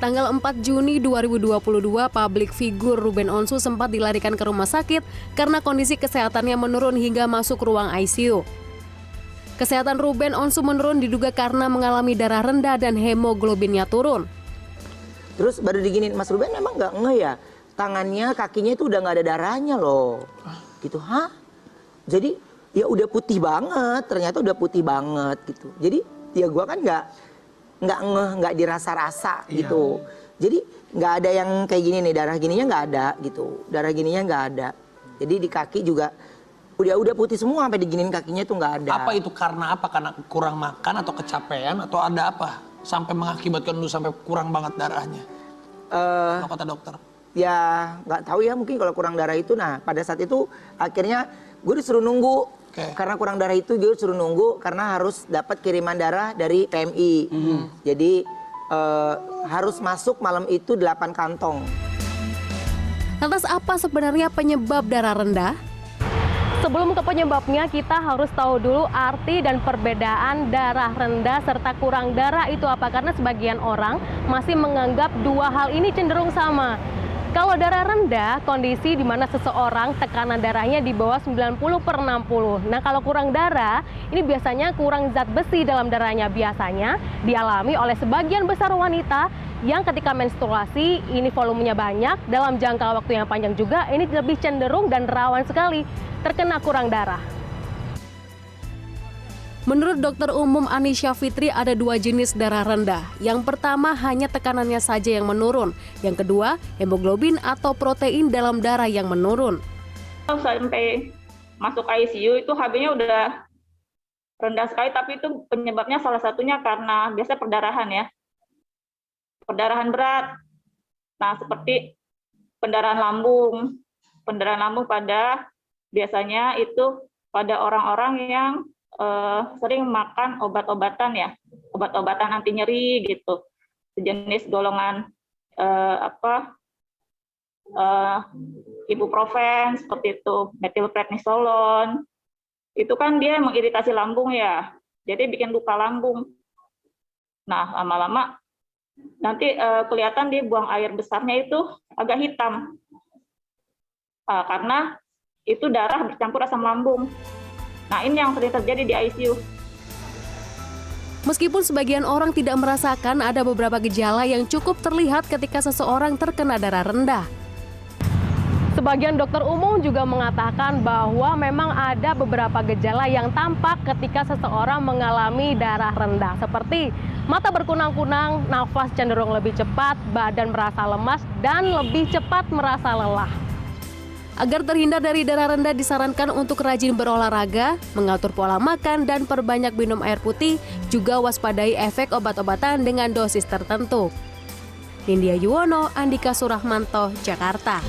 tanggal 4 Juni 2022, publik figur Ruben Onsu sempat dilarikan ke rumah sakit karena kondisi kesehatannya menurun hingga masuk ruang ICU. Kesehatan Ruben Onsu menurun diduga karena mengalami darah rendah dan hemoglobinnya turun. Terus baru diginiin, Mas Ruben emang nggak ngeh ya? Tangannya, kakinya itu udah nggak ada darahnya loh. Gitu, hah? Jadi ya udah putih banget, ternyata udah putih banget gitu. Jadi ya gua kan nggak ngeh, nggak dirasa-rasa gitu. Jadi nggak ada yang kayak gini nih, darah gininya nggak ada gitu. Darah gininya nggak ada. Jadi di kaki juga udah putih semua, sampai diginin kakinya itu nggak ada. Apa itu karena apa? Karena kurang makan atau kecapean atau ada apa? Sampai mengakibatkan lu sampai kurang banget darahnya? Kalau kata dokter. Ya nggak tahu ya, mungkin kalau kurang darah itu, nah pada saat itu akhirnya gue disuruh nunggu. Karena kurang darah itu gue disuruh nunggu karena harus dapat kiriman darah dari PMI. Jadi harus masuk malam itu 8 kantong. Lantas apa sebenarnya penyebab darah rendah? Sebelum ke penyebabnya, kita harus tahu dulu arti dan perbedaan darah rendah serta kurang darah itu apa. Karena sebagian orang masih menganggap dua hal ini cenderung sama. Kalau darah rendah, kondisi di mana seseorang tekanan darahnya di bawah 90/60. Nah, kalau kurang darah, ini biasanya kurang zat besi dalam darahnya. Biasanya dialami oleh sebagian besar wanita yang ketika menstruasi ini volumenya banyak, dalam jangka waktu yang panjang juga, ini lebih cenderung dan rawan sekali terkena kurang darah. Menurut Dokter Umum Anisya Fitri ada dua jenis darah rendah. Yang pertama hanya tekanannya saja yang menurun. Yang kedua hemoglobin atau protein dalam darah yang menurun. Sampai masuk ICU itu HB-nya udah rendah sekali, tapi itu penyebabnya salah satunya karena biasa perdarahan ya. Perdarahan berat. Nah, seperti pendarahan lambung. Pendarahan lambung biasanya itu pada orang-orang yang sering makan obat-obatan ya, obat-obatan anti nyeri gitu, sejenis golongan ibuprofen seperti itu, metilprednisolon, itu kan dia mengiritasi lambung ya, jadi bikin luka lambung. Nah, lama-lama nanti kelihatan di buang air besarnya itu agak hitam, karena itu darah bercampur asam lambung. Nah, ini yang sering terjadi di ICU. Meskipun sebagian orang tidak merasakan, ada beberapa gejala yang cukup terlihat ketika seseorang terkena darah rendah. Sebagian dokter umum juga mengatakan bahwa memang ada beberapa gejala yang tampak ketika seseorang mengalami darah rendah, seperti mata berkunang-kunang, nafas cenderung lebih cepat, badan merasa lemas, dan lebih cepat merasa lelah. Agar terhindar dari darah rendah disarankan untuk rajin berolahraga, mengatur pola makan, dan perbanyak minum air putih, juga waspadai efek obat-obatan dengan dosis tertentu. Nindya Yuwono, Andika Surahmanto, Jakarta.